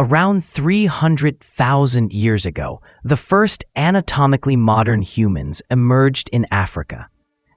Around 300,000 years ago, the first anatomically modern humans emerged in Africa.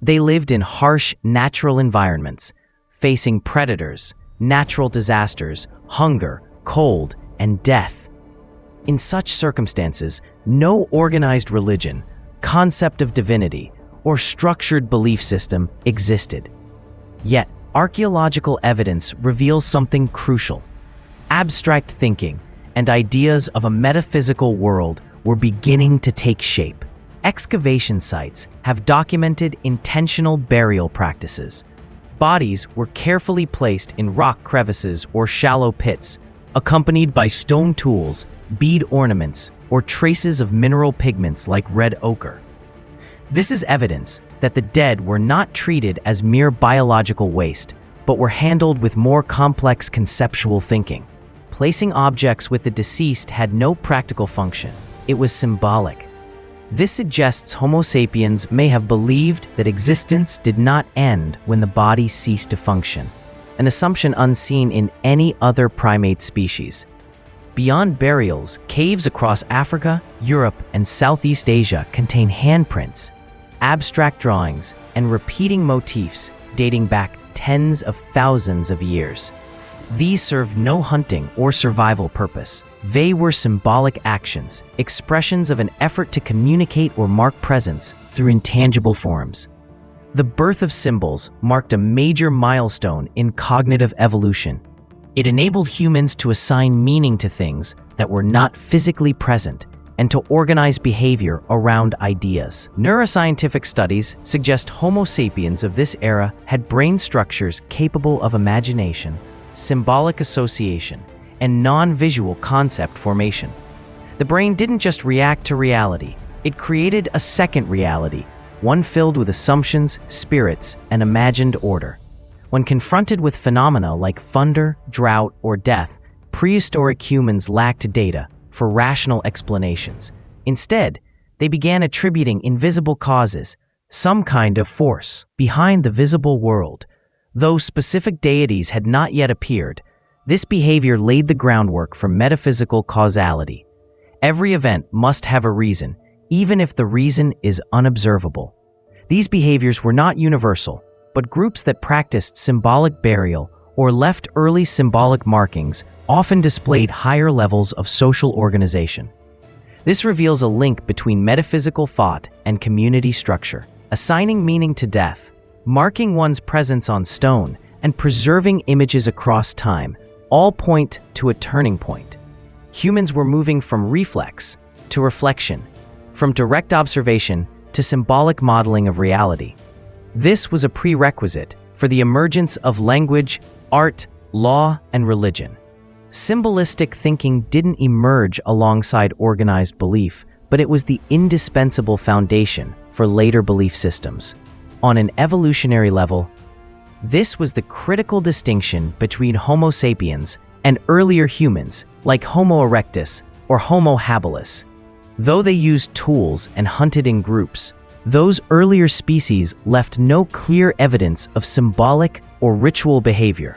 They lived in harsh, natural environments, facing predators, natural disasters, hunger, cold, and death. In such circumstances, no organized religion, concept of divinity, or structured belief system existed. Yet, archaeological evidence reveals something crucial. Abstract thinking and ideas of a metaphysical world were beginning to take shape. Excavation sites have documented intentional burial practices. Bodies were carefully placed in rock crevices or shallow pits, accompanied by stone tools, bead ornaments, or traces of mineral pigments like red ochre. This is evidence that the dead were not treated as mere biological waste, but were handled with more complex conceptual thinking. Placing objects with the deceased had no practical function. It was symbolic. This suggests Homo sapiens may have believed that existence did not end when the body ceased to function, an assumption unseen in any other primate species. Beyond burials, caves across Africa, Europe, and Southeast Asia contain handprints, abstract drawings, and repeating motifs dating back tens of thousands of years. These served no hunting or survival purpose. They were symbolic actions, expressions of an effort to communicate or mark presence through intangible forms. The birth of symbols marked a major milestone in cognitive evolution. It enabled humans to assign meaning to things that were not physically present and to organize behavior around ideas. Neuroscientific studies suggest Homo sapiens of this era had brain structures capable of imagination, symbolic association, and non-visual concept formation. The brain didn't just react to reality, it created a second reality, one filled with assumptions, spirits, and imagined order. When confronted with phenomena like thunder, drought, or death, prehistoric humans lacked data for rational explanations. Instead, they began attributing invisible causes, some kind of force, behind the visible world. Though specific deities had not yet appeared, this behavior laid the groundwork for metaphysical causality. Every event must have a reason, even if the reason is unobservable. These behaviors were not universal, but groups that practiced symbolic burial or left early symbolic markings often displayed higher levels of social organization. This reveals a link between metaphysical thought and community structure. Assigning meaning to death, marking one's presence on stone, and preserving images across time all point to a turning point. Humans were moving from reflex to reflection, from direct observation to symbolic modeling of reality. This was a prerequisite for the emergence of language, art, law, and religion. Symbolistic thinking didn't emerge alongside organized belief, but it was the indispensable foundation for later belief systems. On an evolutionary level, this was the critical distinction between Homo sapiens and earlier humans like Homo erectus or Homo habilis. Though they used tools and hunted in groups, those earlier species left no clear evidence of symbolic or ritual behavior.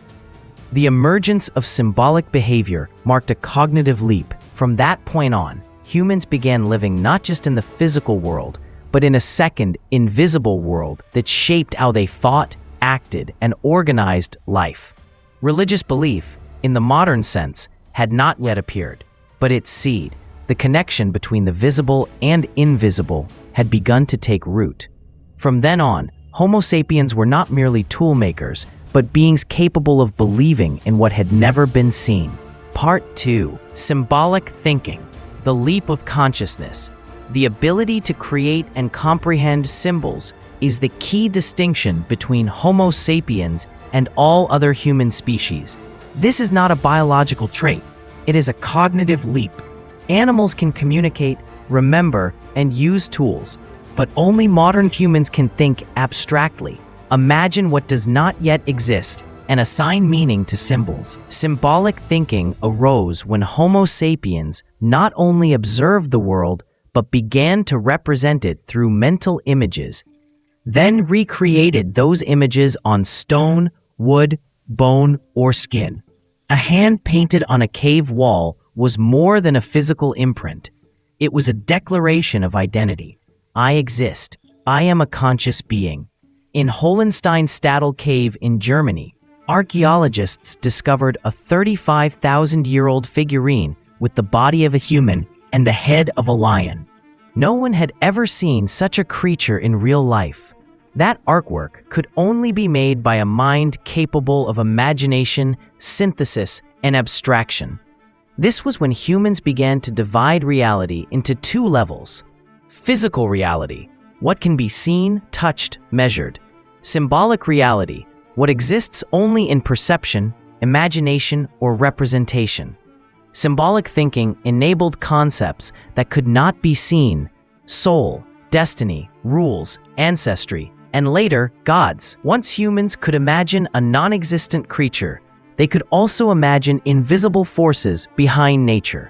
The emergence of symbolic behavior marked a cognitive leap. From that point on, humans began living not just in the physical world, but in a second, invisible world that shaped how they thought, acted, and organized life. Religious belief, in the modern sense, had not yet appeared, but its seed, the connection between the visible and invisible, had begun to take root. From then on, Homo sapiens were not merely tool makers, but beings capable of believing in what had never been seen. Part 2. Symbolic thinking. The leap of consciousness. The ability to create and comprehend symbols is the key distinction between Homo sapiens and all other human species. This is not a biological trait. It is a cognitive leap. Animals can communicate, remember, and use tools, but only modern humans can think abstractly, imagine what does not yet exist, and assign meaning to symbols. Symbolic thinking arose when Homo sapiens not only observed the world, but began to represent it through mental images, then recreated those images on stone, wood, bone, or skin. A hand painted on a cave wall was more than a physical imprint. It was a declaration of identity. I exist. I am a conscious being. In Hohenstein-Städel Cave in Germany, archaeologists discovered a 35,000-year-old figurine with the body of a human and the head of a lion. No one had ever seen such a creature in real life. That artwork could only be made by a mind capable of imagination, synthesis, and abstraction. This was when humans began to divide reality into two levels: physical reality, what can be seen, touched, measured; symbolic reality, what exists only in perception, imagination, or representation. Symbolic thinking enabled concepts that could not be seen: soul, destiny, rules, ancestry, and later, gods. Once humans could imagine a non-existent creature, they could also imagine invisible forces behind nature.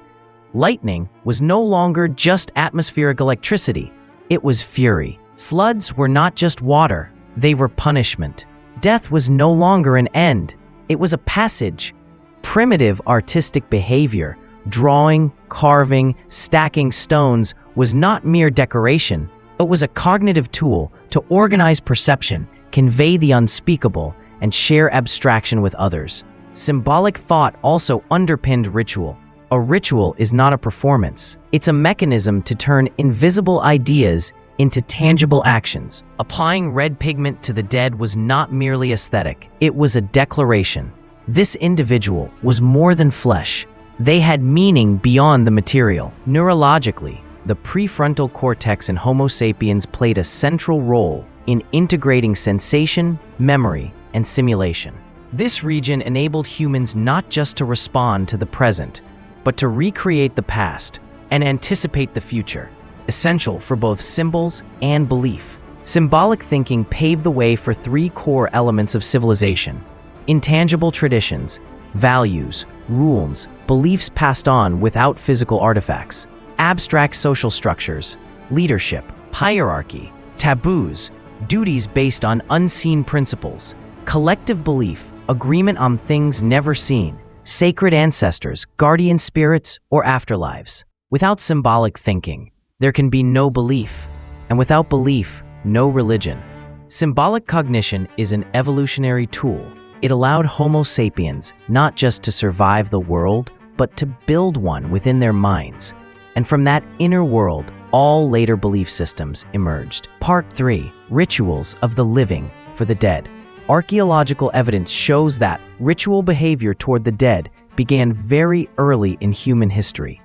Lightning was no longer just atmospheric electricity, it was fury. Floods were not just water, they were punishment. Death was no longer an end, it was a passage. Primitive artistic behavior, drawing, carving, stacking stones, was not mere decoration. It was a cognitive tool to organize perception, convey the unspeakable, and share abstraction with others. Symbolic thought also underpinned ritual. A ritual is not a performance. It's a mechanism to turn invisible ideas into tangible actions. Applying red pigment to the dead was not merely aesthetic. It was a declaration. This individual was more than flesh. They had meaning beyond the material. Neurologically, the prefrontal cortex in Homo sapiens played a central role in integrating sensation, memory, and simulation. This region enabled humans not just to respond to the present, but to recreate the past and anticipate the future, essential for both symbols and belief. Symbolic thinking paved the way for three core elements of civilization: intangible traditions, values, rules, beliefs passed on without physical artifacts; abstract social structures, leadership, hierarchy, taboos, duties based on unseen principles; collective belief, agreement on things never seen, sacred ancestors, guardian spirits, or afterlives. Without symbolic thinking, there can be no belief, and without belief, no religion. Symbolic cognition is an evolutionary tool. It allowed Homo sapiens not just to survive the world, but to build one within their minds. And from that inner world, all later belief systems emerged. Part 3. Rituals of the living for the dead. Archaeological evidence shows that ritual behavior toward the dead began very early in human history.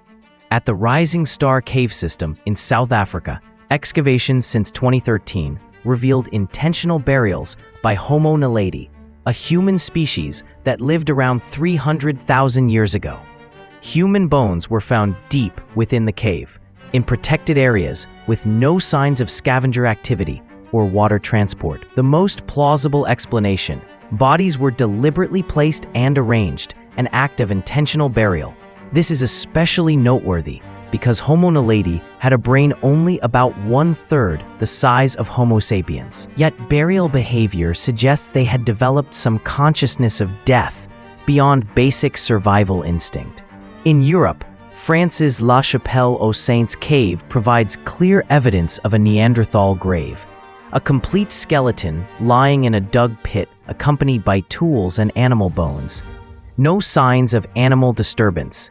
At the Rising Star Cave System in South Africa, excavations since 2013 revealed intentional burials by Homo naledi, a human species that lived around 300,000 years ago. Human bones were found deep within the cave, in protected areas with no signs of scavenger activity or water transport. The most plausible explanation: bodies were deliberately placed and arranged, an act of intentional burial. This is especially noteworthy because Homo naledi had a brain only about 1/3 the size of Homo sapiens. Yet burial behavior suggests they had developed some consciousness of death beyond basic survival instinct. In Europe, France's La Chapelle aux Saints cave provides clear evidence of a Neanderthal grave. A complete skeleton lying in a dug pit accompanied by tools and animal bones. No signs of animal disturbance.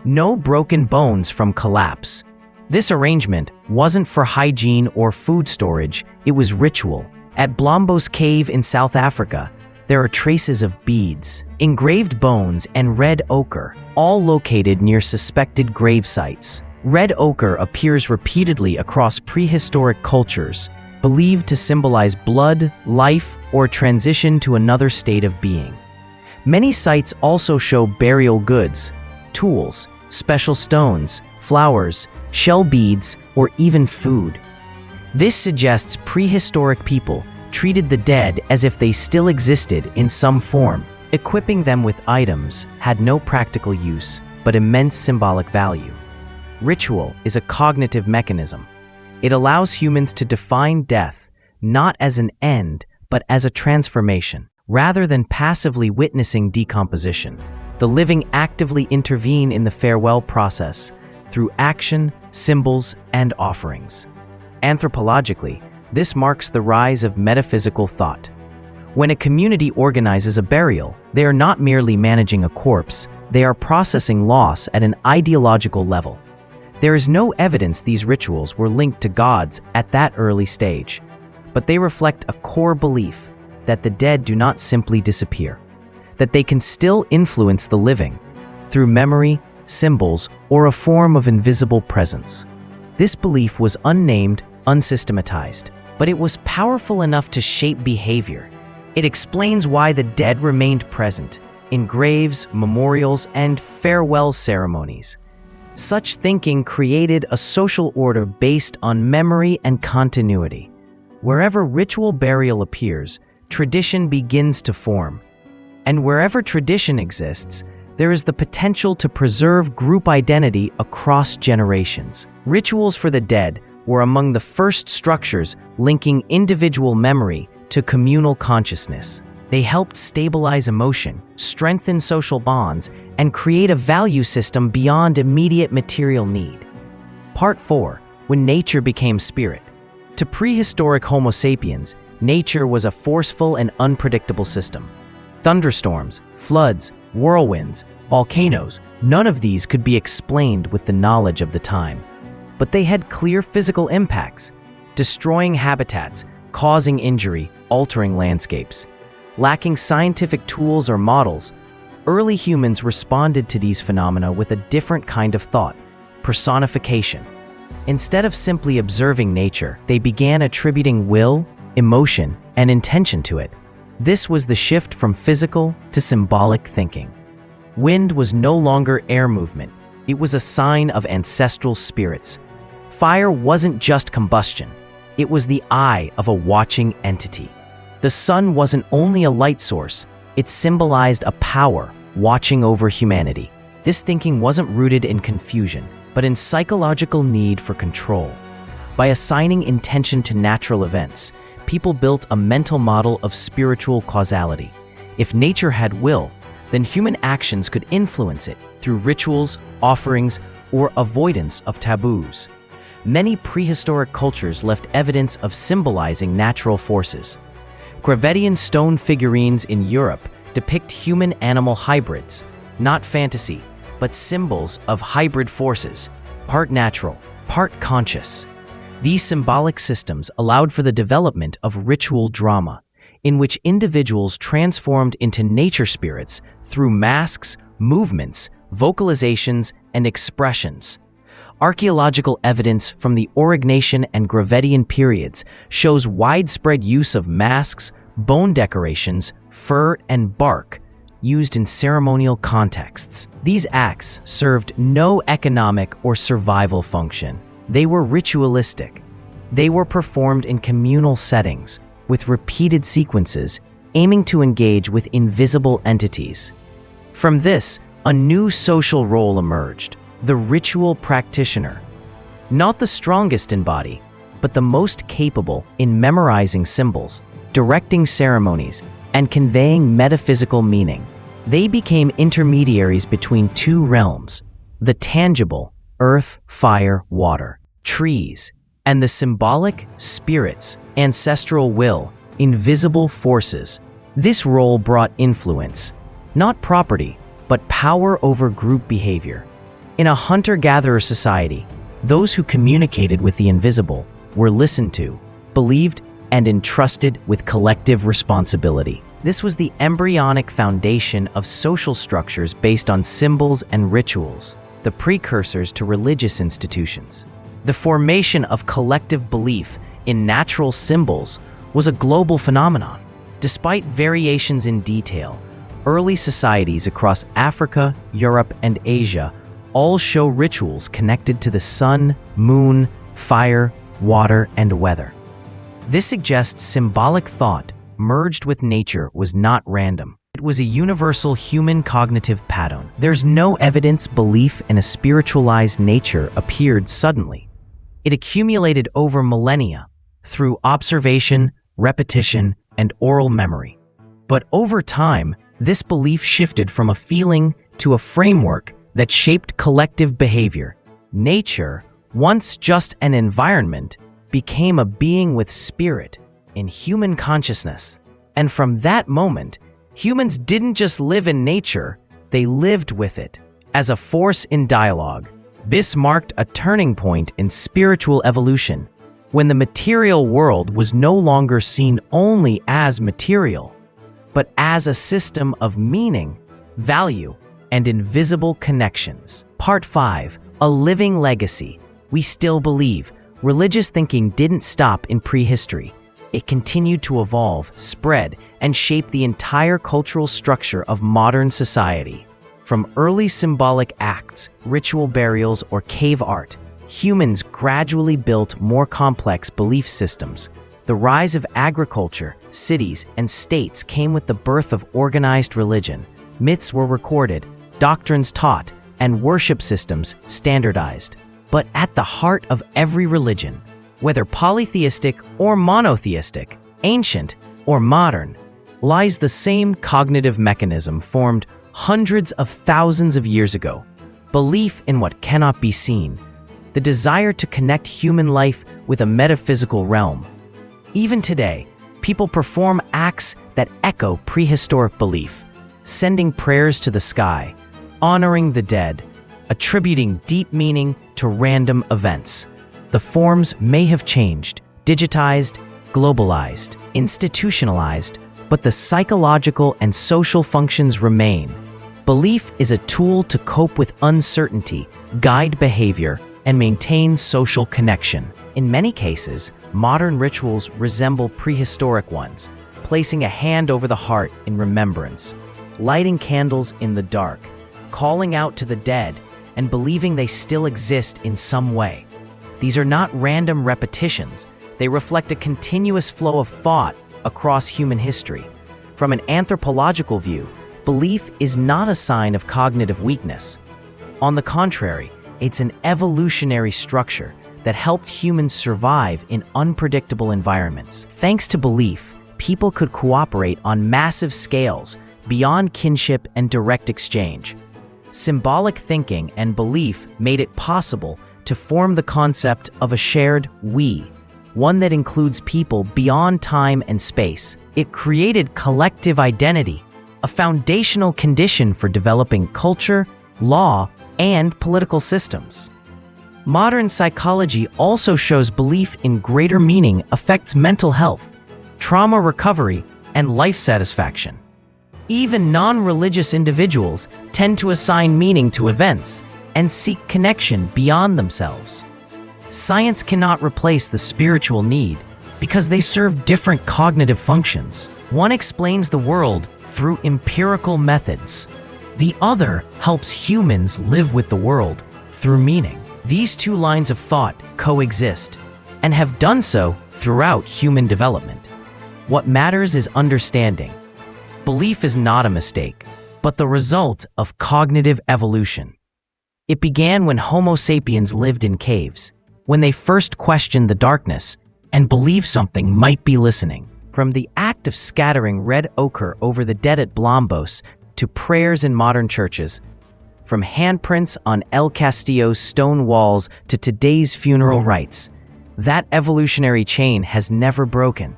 No broken bones from collapse. This arrangement wasn't for hygiene or food storage, it was ritual. At Blombos Cave in South Africa, there are traces of beads, engraved bones, and red ochre, all located near suspected grave sites. Red ochre appears repeatedly across prehistoric cultures, believed to symbolize blood, life, or transition to another state of being. Many sites also show burial goods, tools, special stones, flowers, shell beads, or even food. This suggests prehistoric people treated the dead as if they still existed in some form. Equipping them with items had no practical use, but immense symbolic value. Ritual is a cognitive mechanism. It allows humans to define death not as an end, but as a transformation, rather than passively witnessing decomposition. The living actively intervene in the farewell process through action, symbols, and offerings. Anthropologically, this marks the rise of metaphysical thought. When a community organizes a burial, they are not merely managing a corpse, they are processing loss at an ideological level. There is no evidence these rituals were linked to gods at that early stage, but they reflect a core belief that the dead do not simply disappear, that they can still influence the living through memory, symbols, or a form of invisible presence. This belief was unnamed, unsystematized, but it was powerful enough to shape behavior. It explains why the dead remained present in graves, memorials, and farewell ceremonies. Such thinking created a social order based on memory and continuity. Wherever ritual burial appears, tradition begins to form. And wherever tradition exists, there is the potential to preserve group identity across generations. Rituals for the dead were among the first structures linking individual memory to communal consciousness. They helped stabilize emotion, strengthen social bonds, and create a value system beyond immediate material need. Part 4. When nature became spirit. To prehistoric Homo sapiens, nature was a forceful and unpredictable system. Thunderstorms, floods, whirlwinds, volcanoes, none of these could be explained with the knowledge of the time. But they had clear physical impacts, destroying habitats, causing injury, altering landscapes. Lacking scientific tools or models, early humans responded to these phenomena with a different kind of thought, personification. Instead of simply observing nature, they began attributing will, emotion, and intention to it. This was the shift from physical to symbolic thinking. Wind was no longer air movement, it was a sign of ancestral spirits. Fire wasn't just combustion, it was the eye of a watching entity. The sun wasn't only a light source, it symbolized a power watching over humanity. This thinking wasn't rooted in confusion, but in psychological need for control. By assigning intention to natural events, people built a mental model of spiritual causality. If nature had will, then human actions could influence it through rituals, offerings, or avoidance of taboos. Many prehistoric cultures left evidence of symbolizing natural forces. Gravettian stone figurines in Europe depict human-animal hybrids, not fantasy, but symbols of hybrid forces, part natural, part conscious. These symbolic systems allowed for the development of ritual drama, in which individuals transformed into nature spirits through masks, movements, vocalizations, and expressions. Archaeological evidence from the Aurignacian and Gravettian periods shows widespread use of masks, bone decorations, fur, and bark used in ceremonial contexts. These acts served no economic or survival function. They were ritualistic. They were performed in communal settings, with repeated sequences aiming to engage with invisible entities. From this, a new social role emerged: the ritual practitioner. Not the strongest in body, but the most capable in memorizing symbols, directing ceremonies, and conveying metaphysical meaning. They became intermediaries between two realms: the tangible, earth, fire, water, trees, and the symbolic, spirits, ancestral will, invisible forces. This role brought influence, not property, but power over group behavior. In a hunter-gatherer society, those who communicated with the invisible were listened to, believed, and entrusted with collective responsibility. This was the embryonic foundation of social structures based on symbols and rituals, the precursors to religious institutions. The formation of collective belief in natural symbols was a global phenomenon. Despite variations in detail, early societies across Africa, Europe, and Asia all show rituals connected to the sun, moon, fire, water, and weather. This suggests symbolic thought merged with nature was not random. It was a universal human cognitive pattern. There's no evidence belief in a spiritualized nature appeared suddenly. It accumulated over millennia through observation, repetition, and oral memory. But over time, this belief shifted from a feeling to a framework that shaped collective behavior. Nature, once just an environment, became a being with spirit in human consciousness. And from that moment, humans didn't just live in nature, they lived with it as a force in dialogue. This marked a turning point in spiritual evolution, when the material world was no longer seen only as material, but as a system of meaning, value, and invisible connections. Part 5. A living legacy. We still believe. Religious thinking didn't stop in prehistory. It continued to evolve, spread, and shape the entire cultural structure of modern society. From early symbolic acts, ritual burials, or cave art, humans gradually built more complex belief systems. The rise of agriculture, cities, and states came with the birth of organized religion. Myths were recorded, doctrines taught, and worship systems standardized. But at the heart of every religion, whether polytheistic or monotheistic, ancient or modern, lies the same cognitive mechanism formed hundreds of thousands of years ago: belief in what cannot be seen, the desire to connect human life with a metaphysical realm. Even today, people perform acts that echo prehistoric belief, sending prayers to the sky, honoring the dead, attributing deep meaning to random events. The forms may have changed, digitized, globalized, institutionalized, but the psychological and social functions remain. Belief is a tool to cope with uncertainty, guide behavior, and maintain social connection. In many cases, modern rituals resemble prehistoric ones, placing a hand over the heart in remembrance, lighting candles in the dark, calling out to the dead, and believing they still exist in some way. These are not random repetitions. They reflect a continuous flow of thought across human history. From an anthropological view, belief is not a sign of cognitive weakness. On the contrary, it's an evolutionary structure that helped humans survive in unpredictable environments. Thanks to belief, people could cooperate on massive scales beyond kinship and direct exchange. Symbolic thinking and belief made it possible to form the concept of a shared we, one that includes people beyond time and space. It created collective identity, a foundational condition for developing culture, law, and political systems. Modern psychology also shows belief in greater meaning affects mental health, trauma recovery, and life satisfaction. Even non-religious individuals tend to assign meaning to events and seek connection beyond themselves. Science cannot replace the spiritual need because they serve different cognitive functions. One explains the world through empirical methods. The other helps humans live with the world through meaning. These two lines of thought coexist and have done so throughout human development. What matters is understanding. Belief is not a mistake, but the result of cognitive evolution. It began when Homo sapiens lived in caves, when they first questioned the darkness and believed something might be listening. From the act of scattering red ochre over the dead at Blombos to prayers in modern churches, from handprints on El Castillo's stone walls to today's funeral rites, that evolutionary chain has never broken.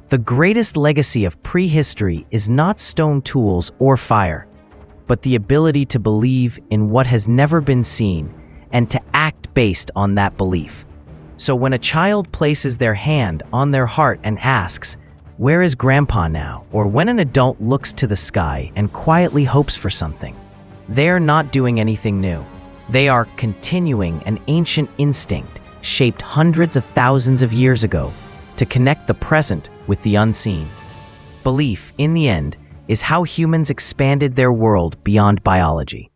The greatest legacy of prehistory is not stone tools or fire, but the ability to believe in what has never been seen and to act based on that belief. So when a child places their hand on their heart and asks, "Where is Grandpa now?" or when an adult looks to the sky and quietly hopes for something, they're not doing anything new. They are continuing an ancient instinct shaped hundreds of thousands of years ago to connect the present with the unseen. Belief, in the end, is how humans expanded their world beyond biology.